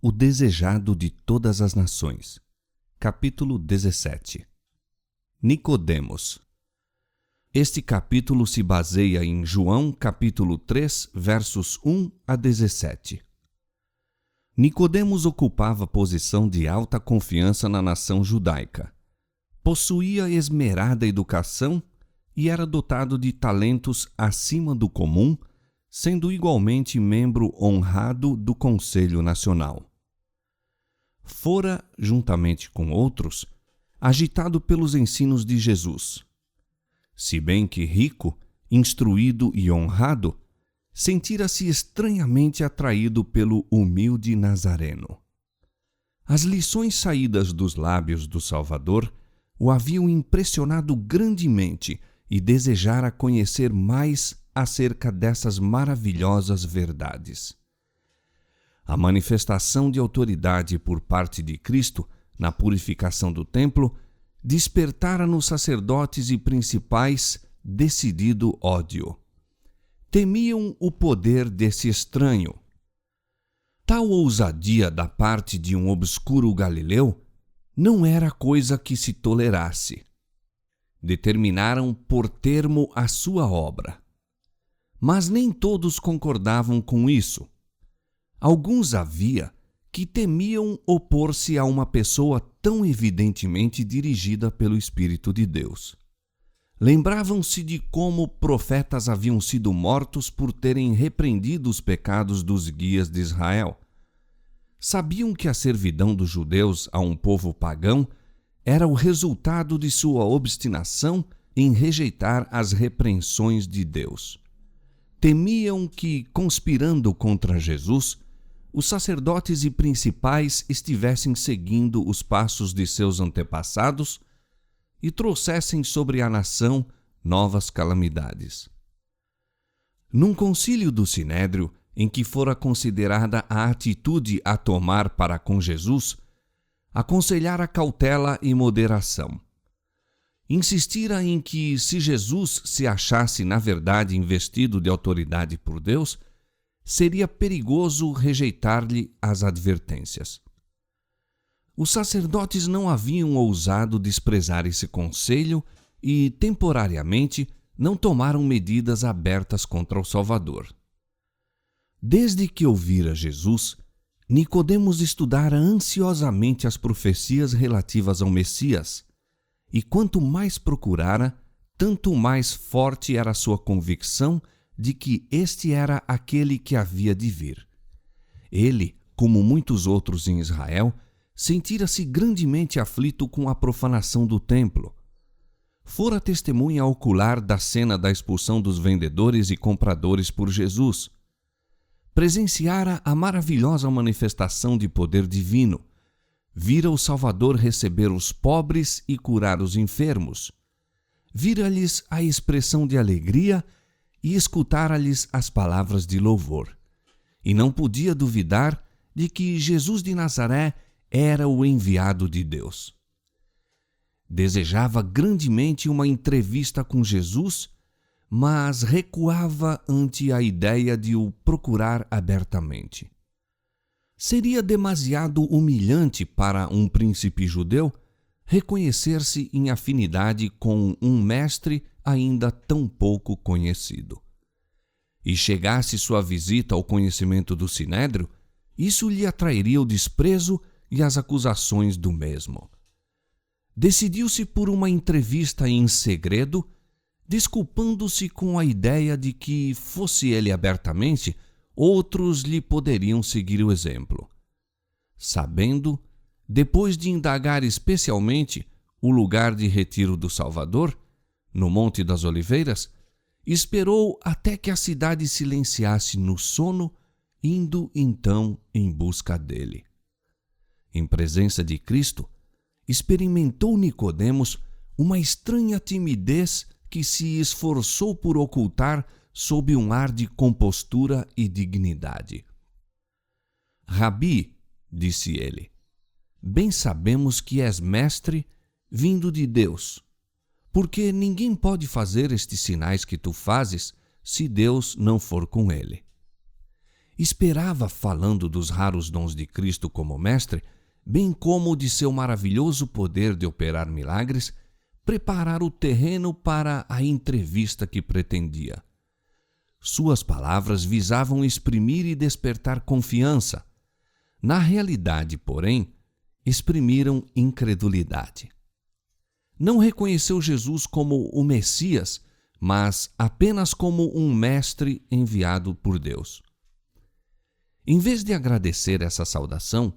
O desejado de todas as nações. Capítulo 17. Nicodemos. Este capítulo se baseia em João, capítulo 3, versos 1 a 17. Nicodemos ocupava posição de alta confiança na nação judaica. Possuía esmerada educação e era dotado de talentos acima do comum, sendo igualmente membro honrado do Conselho Nacional. Fora, juntamente com outros, agitado pelos ensinos de Jesus. Se bem que rico, instruído e honrado, sentira-se estranhamente atraído pelo humilde Nazareno. As lições saídas dos lábios do Salvador o haviam impressionado grandemente e desejara conhecer mais acerca dessas maravilhosas verdades. A manifestação de autoridade por parte de Cristo na purificação do templo despertara nos sacerdotes e principais decidido ódio. Temiam o poder desse estranho. Tal ousadia da parte de um obscuro galileu não era coisa que se tolerasse. Determinaram pôr termo à sua obra. Mas nem todos concordavam com isso. Alguns havia que temiam opor-se a uma pessoa tão evidentemente dirigida pelo Espírito de Deus. Lembravam-se de como profetas haviam sido mortos por terem repreendido os pecados dos guias de Israel. Sabiam que a servidão dos judeus a um povo pagão era o resultado de sua obstinação em rejeitar as repreensões de Deus. Temiam que, conspirando contra Jesus, os sacerdotes e principais estivessem seguindo os passos de seus antepassados e trouxessem sobre a nação novas calamidades. Num concílio do Sinédrio, em que fora considerada a atitude a tomar para com Jesus, aconselhara cautela e moderação. Insistira em que, se Jesus se achasse na verdade investido de autoridade por Deus, seria perigoso rejeitar-lhe as advertências. Os sacerdotes não haviam ousado desprezar esse conselho e, temporariamente, não tomaram medidas abertas contra o Salvador. Desde que ouvira Jesus, Nicodemos estudara ansiosamente as profecias relativas ao Messias, e quanto mais procurara, tanto mais forte era a sua convicção de que este era aquele que havia de vir. Ele, como muitos outros em Israel, sentira-se grandemente aflito com a profanação do templo. Fora testemunha ocular da cena da expulsão dos vendedores e compradores por Jesus. Presenciara a maravilhosa manifestação de poder divino. Vira o Salvador receber os pobres e curar os enfermos. Vira-lhes a expressão de alegria e escutara-lhes as palavras de louvor. E não podia duvidar de que Jesus de Nazaré era o enviado de Deus. Desejava grandemente uma entrevista com Jesus, mas recuava ante a ideia de o procurar abertamente. Seria demasiado humilhante para um príncipe judeu reconhecer-se em afinidade com um mestre ainda tão pouco conhecido. E chegasse sua visita ao conhecimento do Sinédrio, isso lhe atrairia o desprezo e as acusações do mesmo. Decidiu-se por uma entrevista em segredo, desculpando-se com a ideia de que, fosse ele abertamente, outros lhe poderiam seguir o exemplo. Sabendo, depois de indagar especialmente o lugar de retiro do Salvador, no Monte das Oliveiras, esperou até que a cidade silenciasse no sono, indo então em busca dele. Em presença de Cristo, experimentou Nicodemos uma estranha timidez que se esforçou por ocultar sob um ar de compostura e dignidade. Rabi, disse ele, bem sabemos que és mestre vindo de Deus, porque ninguém pode fazer estes sinais que tu fazes se Deus não for com ele. Esperava, falando dos raros dons de Cristo como mestre, bem como de seu maravilhoso poder de operar milagres, preparar o terreno para a entrevista que pretendia. Suas palavras visavam exprimir e despertar confiança. Na realidade, porém, exprimiram incredulidade. Não reconheceu Jesus como o Messias, mas apenas como um mestre enviado por Deus. Em vez de agradecer essa saudação,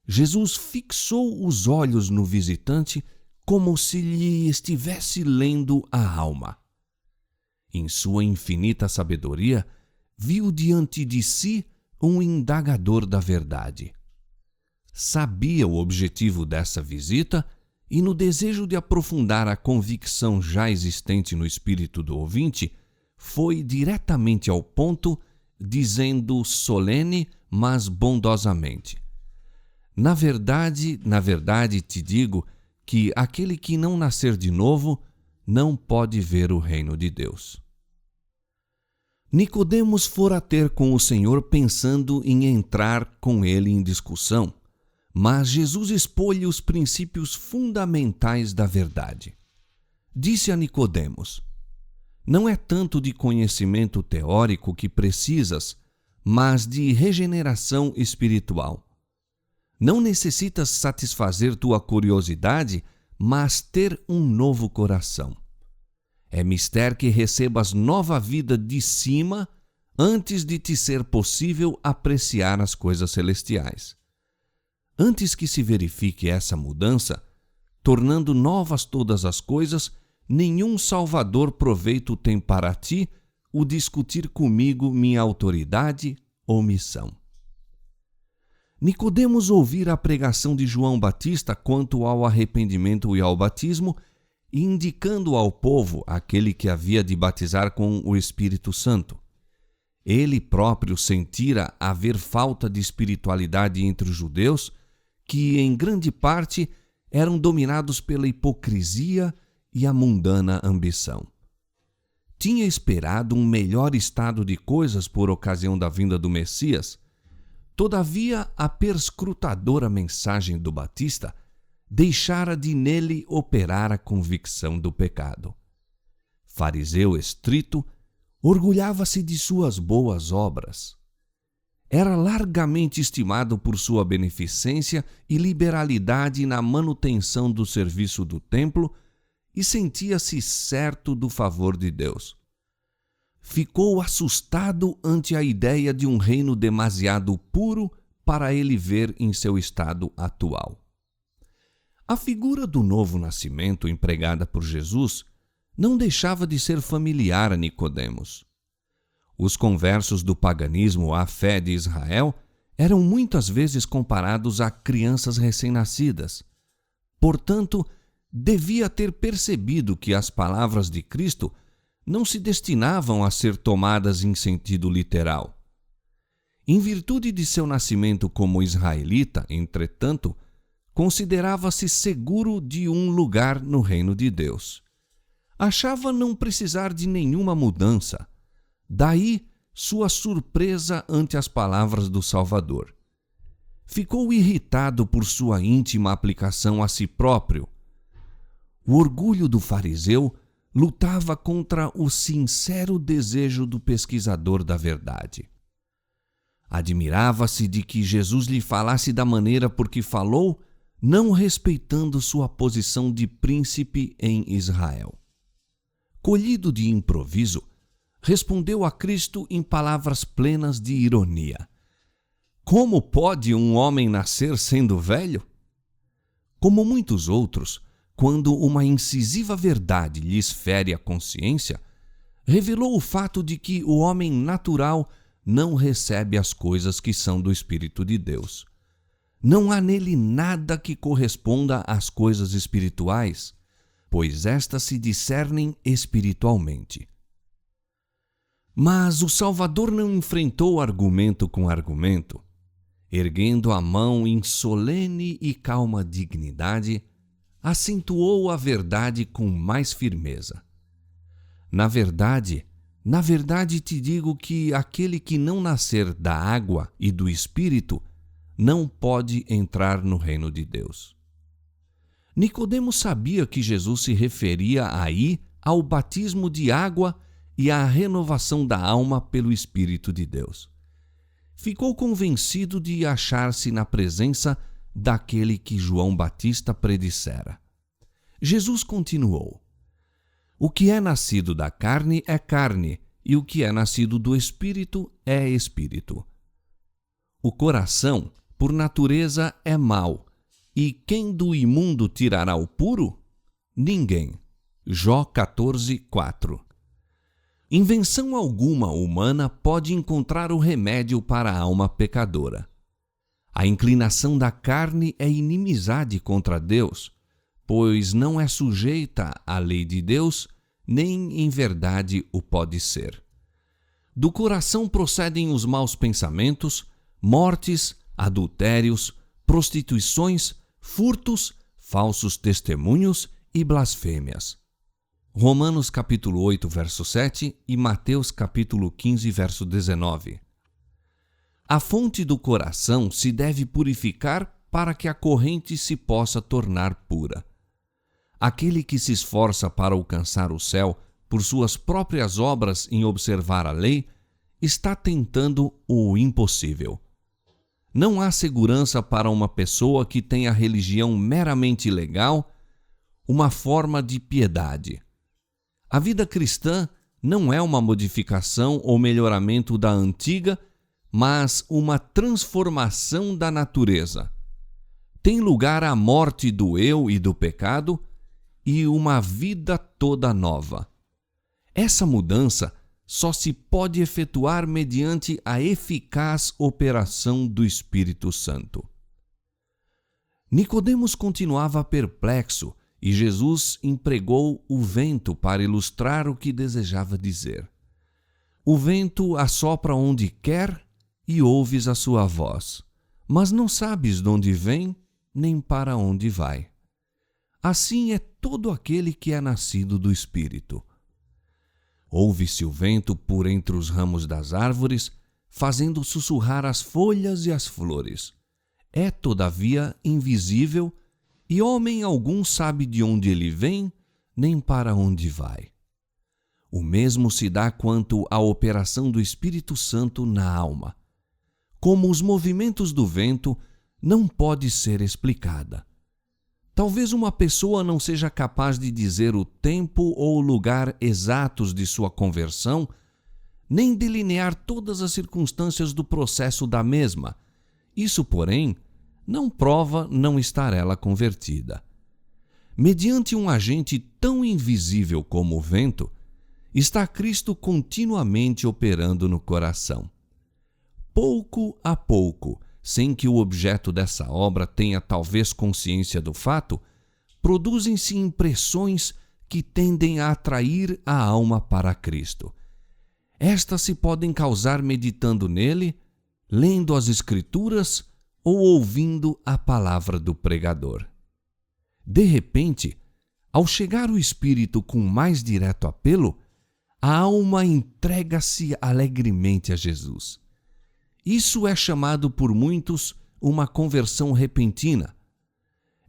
Jesus fixou os olhos no visitante como se lhe estivesse lendo a alma. Em sua infinita sabedoria, viu diante de si um indagador da verdade. Sabia o objetivo dessa visita e, no desejo de aprofundar a convicção já existente no espírito do ouvinte, foi diretamente ao ponto, dizendo solene, mas bondosamente: Na verdade te digo que aquele que não nascer de novo não pode ver o reino de Deus. Nicodemos fora ter com o Senhor pensando em entrar com ele em discussão, mas Jesus expôs-lhe os princípios fundamentais da verdade. Disse a Nicodemos: Não é tanto de conhecimento teórico que precisas, mas de regeneração espiritual. Não necessitas satisfazer tua curiosidade, mas ter um novo coração. É mister que recebas nova vida de cima antes de te ser possível apreciar as coisas celestiais. Antes que se verifique essa mudança, tornando novas todas as coisas, nenhum salvador proveito tem para ti o discutir comigo minha autoridade ou missão. Nicodemos ouvira a pregação de João Batista quanto ao arrependimento e ao batismo, indicando ao povo aquele que havia de batizar com o Espírito Santo. Ele próprio sentira haver falta de espiritualidade entre os judeus, que em grande parte eram dominados pela hipocrisia e a mundana ambição. Tinha esperado um melhor estado de coisas por ocasião da vinda do Messias. Todavia, a perscrutadora mensagem do Batista deixara de nele operar a convicção do pecado. Fariseu estrito, orgulhava-se de suas boas obras. Era largamente estimado por sua beneficência e liberalidade na manutenção do serviço do templo e sentia-se certo do favor de Deus. Ficou assustado ante a ideia de um reino demasiado puro para ele ver em seu estado atual. A figura do novo nascimento empregada por Jesus não deixava de ser familiar a Nicodemos. Os conversos do paganismo à fé de Israel eram muitas vezes comparados a crianças recém-nascidas. Portanto, devia ter percebido que as palavras de Cristo não se destinavam a ser tomadas em sentido literal. Em virtude de seu nascimento como israelita, entretanto, considerava-se seguro de um lugar no reino de Deus. Achava não precisar de nenhuma mudança. Daí sua surpresa ante as palavras do Salvador. Ficou irritado por sua íntima aplicação a si próprio. O orgulho do fariseu lutava contra o sincero desejo do pesquisador da verdade. Admirava-se de que Jesus lhe falasse da maneira por que falou, não respeitando sua posição de príncipe em Israel. Colhido de improviso, respondeu a Cristo em palavras plenas de ironia: Como pode um homem nascer sendo velho? Como muitos outros, quando uma incisiva verdade lhes fere a consciência, revelou o fato de que o homem natural não recebe as coisas que são do Espírito de Deus. Não há nele nada que corresponda às coisas espirituais, pois estas se discernem espiritualmente. Mas o Salvador não enfrentou argumento com argumento. Erguendo a mão em solene e calma dignidade, acentuou a verdade com mais firmeza. Na verdade, Na verdade te digo que aquele que não nascer da água e do Espírito não pode entrar no reino de Deus. Nicodemos sabia que Jesus se referia aí ao batismo de água e à renovação da alma pelo Espírito de Deus. Ficou convencido de achar-se na presença daquele que João Batista predissera. Jesus continuou: O que é nascido da carne é carne, e o que é nascido do Espírito é Espírito. O coração, por natureza, é mau, e quem do imundo tirará o puro? Ninguém. Jó 14:4. Invenção alguma humana pode encontrar o remédio para a alma pecadora. A inclinação da carne é inimizade contra Deus, pois não é sujeita à lei de Deus, nem em verdade o pode ser. Do coração procedem os maus pensamentos, mortes, adultérios, prostituições, furtos, falsos testemunhos e blasfêmias. Romanos capítulo 8, verso 7 e Mateus capítulo 15, verso 19. A fonte do coração se deve purificar para que a corrente se possa tornar pura. Aquele que se esforça para alcançar o céu por suas próprias obras em observar a lei, está tentando o impossível. Não há segurança para uma pessoa que tenha religião meramente legal, uma forma de piedade. A vida cristã não é uma modificação ou melhoramento da antiga, mas uma transformação da natureza. Tem lugar a morte do eu e do pecado e uma vida toda nova. Essa mudança só se pode efetuar mediante a eficaz operação do Espírito Santo. Nicodemos continuava perplexo e Jesus empregou o vento para ilustrar o que desejava dizer. O vento assopra onde quer e ouves a sua voz, mas não sabes de onde vem nem para onde vai. Assim é todo aquele que é nascido do Espírito. Ouve-se o vento por entre os ramos das árvores, fazendo sussurrar as folhas e as flores. É, todavia, invisível, e homem algum sabe de onde ele vem, nem para onde vai. O mesmo se dá quanto à operação do Espírito Santo na alma. Como os movimentos do vento, não pode ser explicada. Talvez uma pessoa não seja capaz de dizer o tempo ou o lugar exatos de sua conversão, nem delinear todas as circunstâncias do processo da mesma. Isso, porém, não prova não estar ela convertida. Mediante um agente tão invisível como o vento, está Cristo continuamente operando no coração. Pouco a pouco, sem que o objeto dessa obra tenha talvez consciência do fato, produzem-se impressões que tendem a atrair a alma para Cristo. Estas se podem causar meditando nele, lendo as Escrituras ou ouvindo a palavra do pregador. De repente, ao chegar o Espírito com mais direto apelo, a alma entrega-se alegremente a Jesus. Isso é chamado por muitos uma conversão repentina.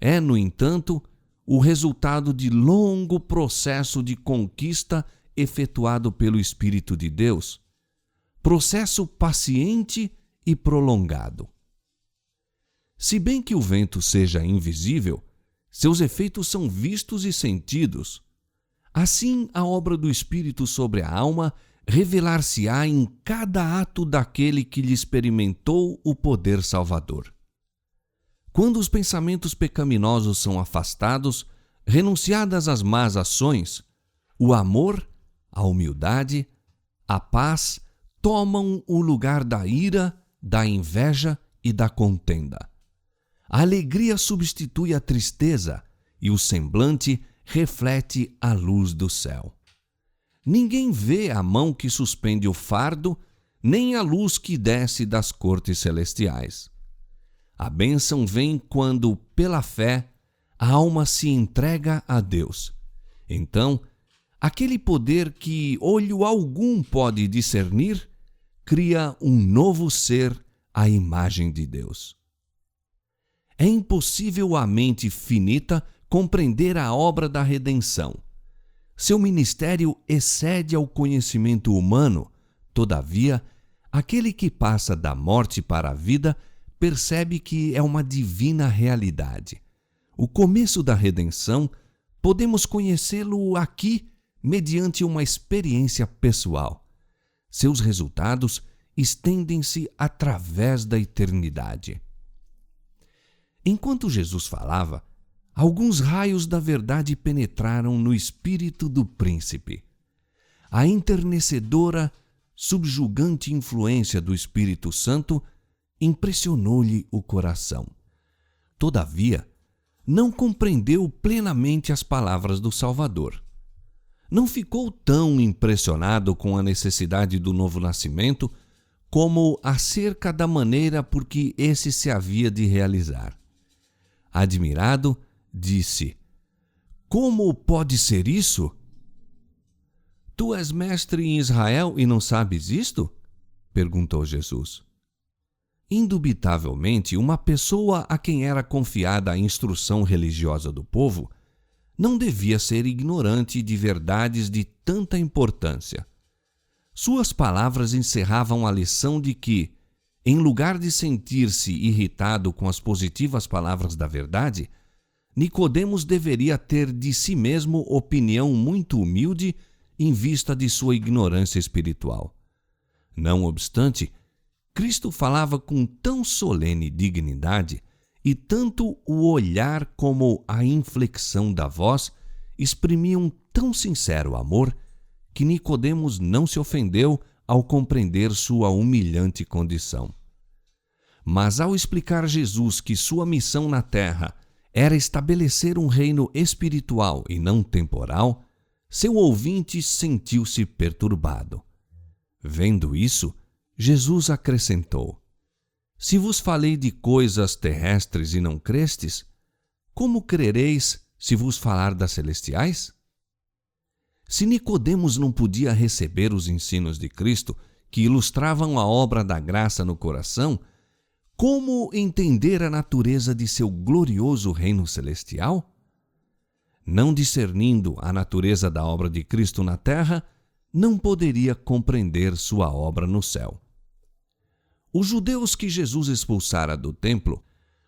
É, no entanto, o resultado de longo processo de conquista efetuado pelo Espírito de Deus, processo paciente e prolongado. Se bem que o vento seja invisível, seus efeitos são vistos e sentidos. Assim, a obra do Espírito sobre a alma revelar-se-á em cada ato daquele que lhe experimentou o poder salvador. Quando os pensamentos pecaminosos são afastados, renunciadas as más ações, o amor, a humildade, a paz tomam o lugar da ira, da inveja e da contenda. A alegria substitui a tristeza e o semblante reflete a luz do céu. Ninguém vê a mão que suspende o fardo, nem a luz que desce das cortes celestiais. A bênção vem quando, pela fé, a alma se entrega a Deus. Então, Aquele poder que olho algum pode discernir, cria um novo ser à imagem de Deus. É impossível à mente finita compreender a obra da redenção. Seu ministério excede ao conhecimento humano, todavia, aquele que passa da morte para a vida percebe que é uma divina realidade. O começo da redenção, podemos conhecê-lo aqui mediante uma experiência pessoal. Seus resultados estendem-se através da eternidade. Enquanto Jesus falava, alguns raios da verdade penetraram no espírito do príncipe. A enternecedora, subjugante influência do Espírito Santo impressionou-lhe o coração. Todavia, não compreendeu plenamente as palavras do Salvador. Não ficou tão impressionado com a necessidade do novo nascimento como acerca da maneira por que esse se havia de realizar. Admirado, disse: "Como pode ser isso? Tu és mestre em Israel e não sabes isto?" perguntou Jesus. Indubitavelmente, uma pessoa a quem era confiada a instrução religiosa do povo não devia ser ignorante de verdades de tanta importância. Suas palavras encerravam a lição de que, em lugar de sentir-se irritado com as positivas palavras da verdade, Nicodemos deveria ter de si mesmo opinião muito humilde em vista de sua ignorância espiritual. Não obstante, Cristo falava com tão solene dignidade e tanto o olhar como a inflexão da voz exprimiam tão sincero amor que Nicodemos não se ofendeu ao compreender sua humilhante condição. Mas ao explicar Jesus que sua missão na terra era estabelecer um reino espiritual e não temporal, seu ouvinte sentiu-se perturbado. Vendo isso, Jesus acrescentou: "Se vos falei de coisas terrestres e não crestes, como crereis se vos falar das celestiais?" Se Nicodemos não podia receber os ensinos de Cristo, que ilustravam a obra da graça no coração, como entender a natureza de seu glorioso reino celestial? Não discernindo a natureza da obra de Cristo na terra, não poderia compreender sua obra no céu. Os judeus que Jesus expulsara do templo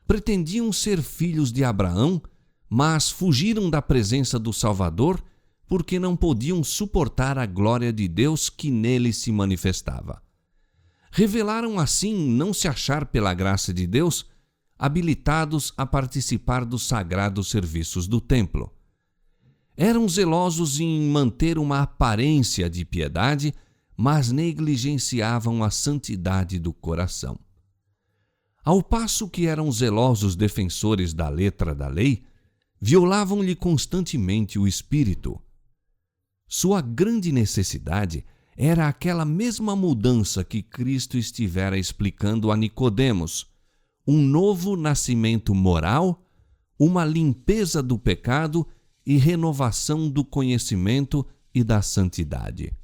pretendiam ser filhos de Abraão, mas fugiram da presença do Salvador porque não podiam suportar a glória de Deus que nele se manifestava. Revelaram assim não se achar pela graça de Deus habilitados a participar dos sagrados serviços do templo. Eram zelosos em manter uma aparência de piedade, mas negligenciavam a santidade do coração. Ao passo que eram zelosos defensores da letra da lei, violavam-lhe constantemente o espírito. Sua grande necessidade era aquela mesma mudança que Cristo estivera explicando a Nicodemos, um novo nascimento moral, uma limpeza do pecado e renovação do conhecimento e da santidade.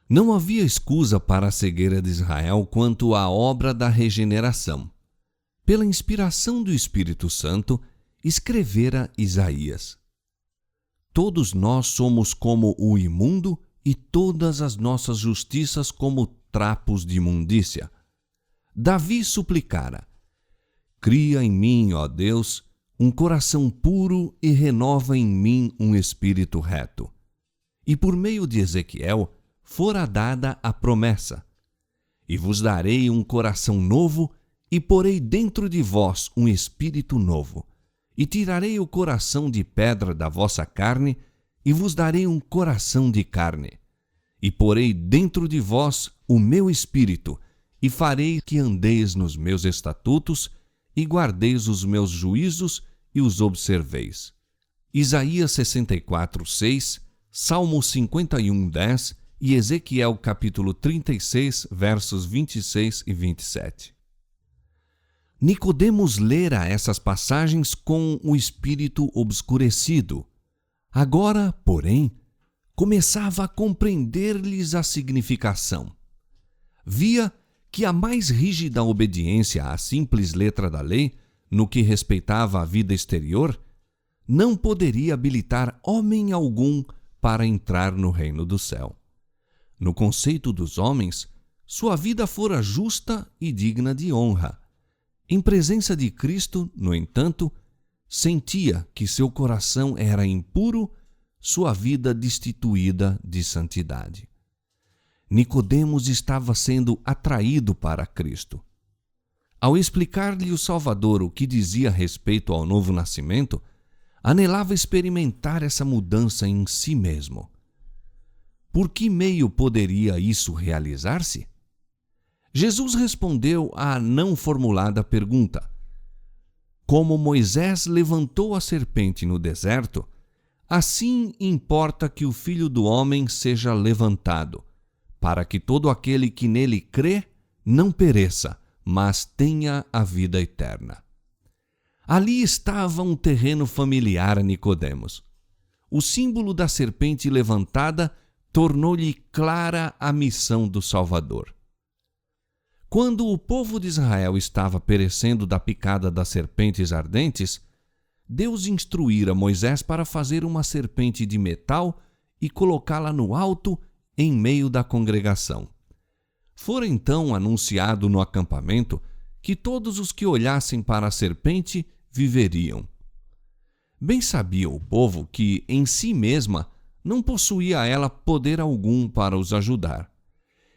Não havia escusa para a cegueira de Israel quanto à obra da regeneração. Pela inspiração do Espírito Santo, escrevera Isaías: "Todos nós somos como o imundo e todas as nossas justiças como trapos de imundícia." Davi suplicara: "Cria em mim, ó Deus, um coração puro e renova em mim um espírito reto." E por meio de Ezequiel fora dada a promessa: "E vos darei um coração novo e porei dentro de vós um espírito novo. E tirarei o coração de pedra da vossa carne e vos darei um coração de carne. E porei dentro de vós o meu espírito e farei que andeis nos meus estatutos e guardeis os meus juízos e os observeis." Isaías 64:6, Salmo 51:10 e Ezequiel capítulo 36, versos 26 e 27. Nicodemos lera essas passagens com o espírito obscurecido. Agora, porém, começava a compreender-lhes a significação. Via que a mais rígida obediência à simples letra da lei, no que respeitava à vida exterior, não poderia habilitar homem algum para entrar no reino do céu. No conceito dos homens, sua vida fora justa e digna de honra. Em presença de Cristo, no entanto, sentia que seu coração era impuro, sua vida destituída de santidade. Nicodemos estava sendo atraído para Cristo. Ao explicar-lhe o Salvador o que dizia a respeito ao novo nascimento, anelava experimentar essa mudança em si mesmo. Por que meio poderia isso realizar-se? Jesus respondeu à não formulada pergunta. Como Moisés levantou a serpente no deserto, assim importa que o Filho do Homem seja levantado, para que todo aquele que nele crê não pereça, mas tenha a vida eterna. Ali estava um terreno familiar a Nicodemos. O símbolo da serpente levantada tornou-lhe clara a missão do Salvador. Quando o povo de Israel estava perecendo da picada das serpentes ardentes, Deus instruíra Moisés para fazer uma serpente de metal e colocá-la no alto em meio da congregação. Fora então anunciado no acampamento que todos os que olhassem para a serpente viveriam. Bem sabia o povo que, em si mesma, não possuía ela poder algum para os ajudar.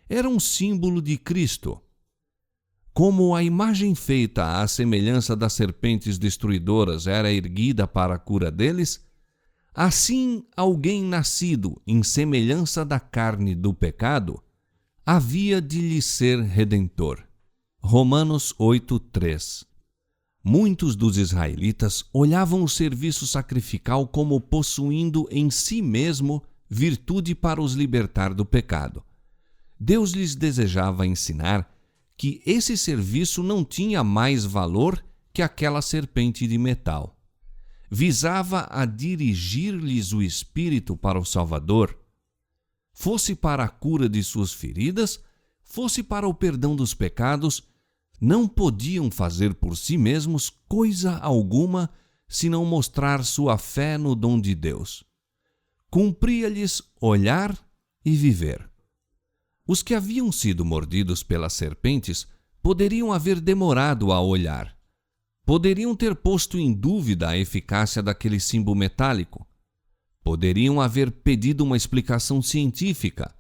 Era um símbolo de Cristo. Como a imagem feita à semelhança das serpentes destruidoras era erguida para a cura deles, assim alguém nascido em semelhança da carne do pecado havia de lhe ser redentor. Romanos 8:3. Muitos dos israelitas olhavam o serviço sacrificial como possuindo em si mesmo virtude para os libertar do pecado. Deus lhes desejava ensinar que esse serviço não tinha mais valor que aquela serpente de metal. Visava a dirigir-lhes o Espírito para o Salvador, fosse para a cura de suas feridas, fosse para o perdão dos pecados. Não podiam fazer por si mesmos coisa alguma senão mostrar sua fé no dom de Deus. Cumpria-lhes olhar e viver. Os que haviam sido mordidos pelas serpentes poderiam haver demorado a olhar. Poderiam ter posto em dúvida a eficácia daquele símbolo metálico. Poderiam haver pedido uma explicação científica.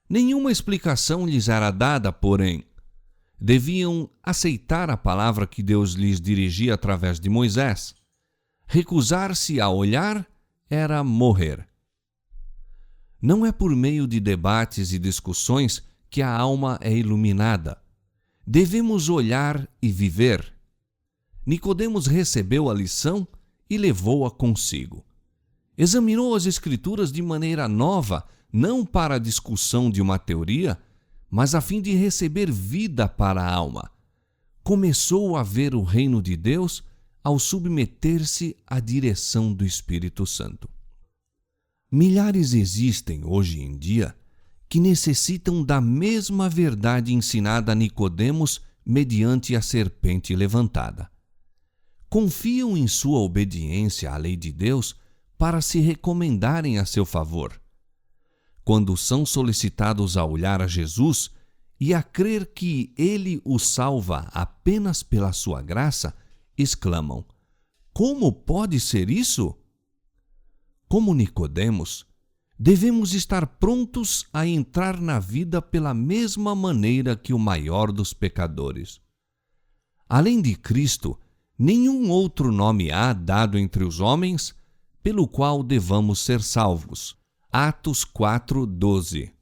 Nenhuma explicação lhes era dada, porém, deviam aceitar a palavra que Deus lhes dirigia através de Moisés. Recusar-se a olhar era morrer. Não é por meio de debates e discussões que a alma é iluminada. Devemos olhar e viver. Nicodemos recebeu a lição e levou-a consigo. Examinou as Escrituras de maneira nova, não para a discussão de uma teoria, mas a fim de receber vida para a alma. Começou a ver o reino de Deus ao submeter-se à direção do Espírito Santo. Milhares existem hoje em dia que necessitam da mesma verdade ensinada a Nicodemos mediante a serpente levantada. Confiam em sua obediência à lei de Deus para se recomendarem a seu favor. Quando são solicitados a olhar a Jesus e a crer que Ele os salva apenas pela sua graça, exclamam: como pode ser isso? Como Nicodemos, devemos estar prontos a entrar na vida pela mesma maneira que o maior dos pecadores. Além de Cristo, nenhum outro nome há dado entre os homens pelo qual devamos ser salvos. Atos 4:12.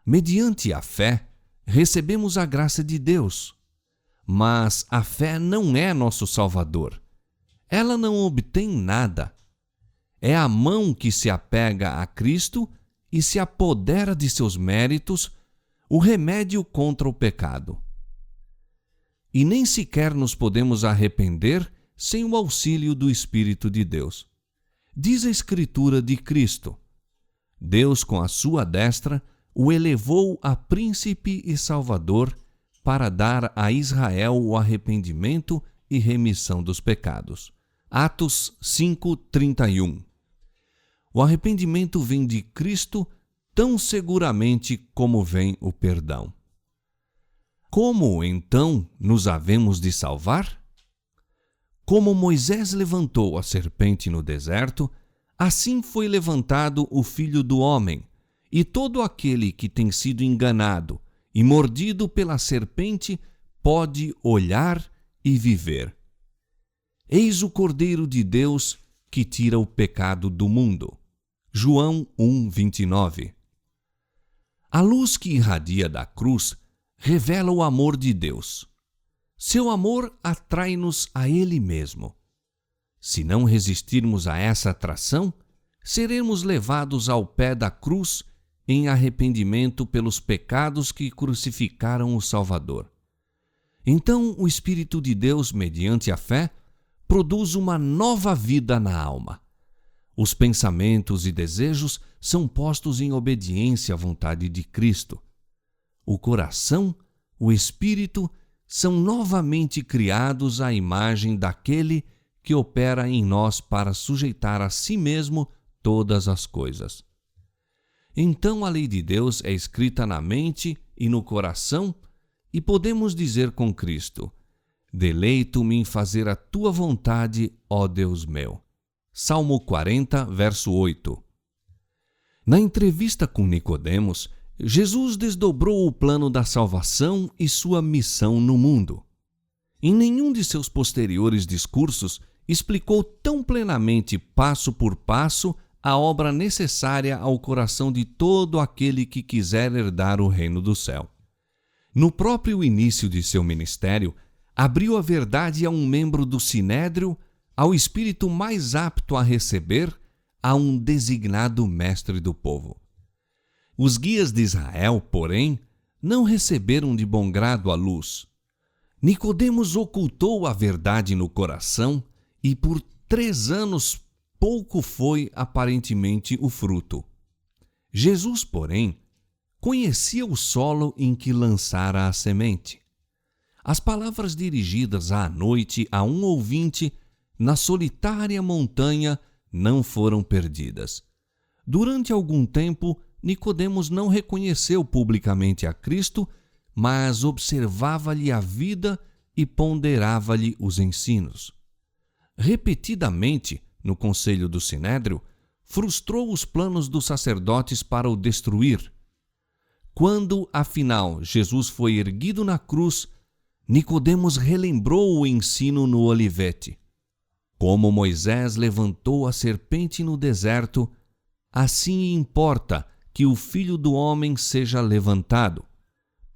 Mediante a fé, recebemos a graça de Deus. Mas a fé não é nosso Salvador. Ela não obtém nada. É a mão que se apega a Cristo e se apodera de seus méritos, o remédio contra o pecado. E nem sequer nos podemos arrepender sem o auxílio do Espírito de Deus. Diz a Escritura de Cristo: Deus, com a sua destra, o elevou a príncipe e salvador para dar a Israel o arrependimento e remissão dos pecados. Atos 5:31. O arrependimento vem de Cristo tão seguramente como vem o perdão. Como, então, nos havemos de salvar? Como Moisés levantou a serpente no deserto, assim foi levantado o Filho do Homem, e todo aquele que tem sido enganado e mordido pela serpente pode olhar e viver. Eis o Cordeiro de Deus que tira o pecado do mundo. João 1:29. A luz que irradia da cruz revela o amor de Deus. Seu amor atrai-nos a Ele mesmo. Se não resistirmos a essa atração, seremos levados ao pé da cruz em arrependimento pelos pecados que crucificaram o Salvador. Então o Espírito de Deus, mediante a fé, produz uma nova vida na alma. Os pensamentos e desejos são postos em obediência à vontade de Cristo. O coração, o espírito, são novamente criados à imagem daquele que opera em nós para sujeitar a si mesmo todas as coisas. Então a lei de Deus é escrita na mente e no coração, e podemos dizer com Cristo: deleito-me em fazer a tua vontade, ó Deus meu. Salmo 40, verso 8. Na entrevista com Nicodemos, Jesus desdobrou o plano da salvação e sua missão no mundo. Em nenhum de seus posteriores discursos explicou tão plenamente, passo por passo, a obra necessária ao coração de todo aquele que quiser herdar o reino do céu. No próprio início de seu ministério, abriu a verdade a um membro do Sinédrio, ao espírito mais apto a receber, a um designado mestre do povo. Os guias de Israel, porém, não receberam de bom grado a luz. Nicodemos ocultou a verdade no coração e por 3 anos pouco foi aparentemente o fruto. Jesus, porém, conhecia o solo em que lançara a semente. As palavras dirigidas à noite a um ouvinte na solitária montanha não foram perdidas. Durante algum tempo, Nicodemos não reconheceu publicamente a Cristo, mas observava-lhe a vida e ponderava-lhe os ensinos. Repetidamente, no conselho do Sinédrio, frustrou os planos dos sacerdotes para o destruir. Quando, afinal, Jesus foi erguido na cruz, Nicodemos relembrou o ensino no olivete. Como Moisés levantou a serpente no deserto, assim importa que o Filho do Homem seja levantado,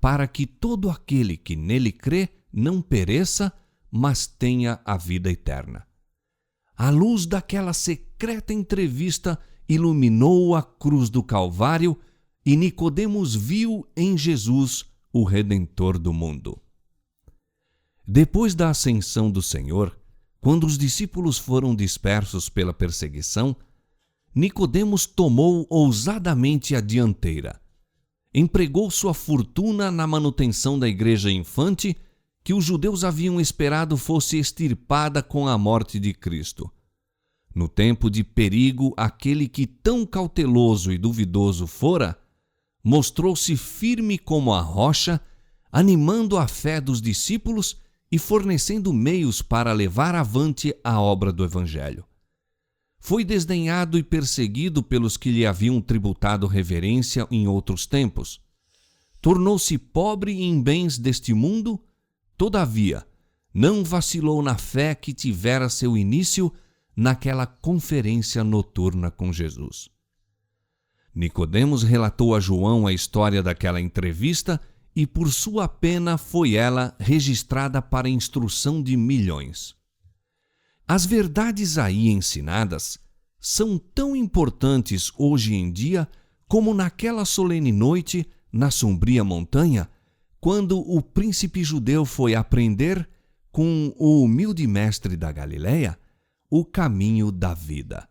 para que todo aquele que nele crê não pereça, mas tenha a vida eterna. A luz daquela secreta entrevista iluminou a cruz do Calvário e Nicodemos viu em Jesus o Redentor do mundo. Depois da ascensão do Senhor, quando os discípulos foram dispersos pela perseguição, Nicodemos tomou ousadamente a dianteira. Empregou sua fortuna na manutenção da igreja infante, que os judeus haviam esperado fosse extirpada com a morte de Cristo. No tempo de perigo, aquele que tão cauteloso e duvidoso fora, mostrou-se firme como a rocha, animando a fé dos discípulos e fornecendo meios para levar avante a obra do Evangelho. Foi desdenhado e perseguido pelos que lhe haviam tributado reverência em outros tempos. Tornou-se pobre em bens deste mundo, todavia, não vacilou na fé que tivera seu início naquela conferência noturna com Jesus. Nicodemos relatou a João a história daquela entrevista e por sua pena foi ela registrada para instrução de milhões. As verdades aí ensinadas são tão importantes hoje em dia como naquela solene noite na sombria montanha, quando o príncipe judeu foi aprender com o humilde mestre da Galileia o caminho da vida.